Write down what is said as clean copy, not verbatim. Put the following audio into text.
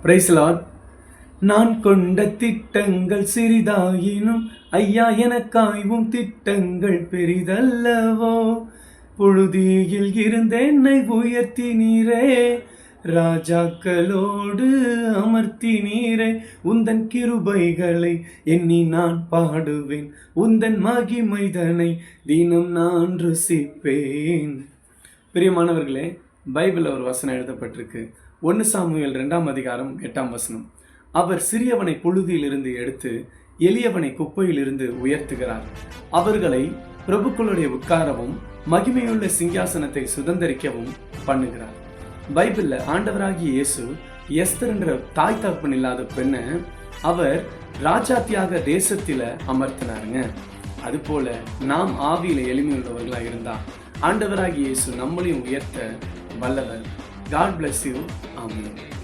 Price Lord. நான் கொண்ட திட்டங்கள் சிறிதாயினும் ஐயா எனக்காய்வும் திட்டங்கள் பெரிதல்லவோ. புழுதியில் இருந்த என்னை உயர்த்தினீரே, ராஜாக்களோடு அமர்த்தினீரே. உந்தன் கிருபைகளை எண்ணி நான் பாடுவேன், உந்தன் மகிமைதனை தினம் நான் ருசிப்பேன். பிரியமானவர்களே, பைபிளில் ஒரு வசனம் எழுதப்பட்டிருக்கு. 1 சாமுவேல் 2ஆம் அதிகாரம் 8ஆம் வசனம். அவர் சிறியவனை புழுதியிலிருந்து எடுத்து எளியவனை குப்பையிலிருந்து உயர்த்துகிறார். அவர்களை பிரபுக்களுடைய உட்காரவும் மகிமையுள்ள சிங்காசனத்தை சுதந்தரிக்கவும் பண்ணுகிறார். பைபிள்ல ஆண்டவராகிய இயேசு எஸ்தர் என்ற தாய் தகப்பன் இல்லாத பெண்ணை அவர் ராஜாத்தியாக தேசத்தில அமர்த்தினாருங்க. அது போல நாம் ஆவியில எளிமையுள்ளவர்களா இருந்தா ஆண்டவராகிய இயேசு நம்மளையும் உயர்த்த வல்லவர். God bless you. Amen.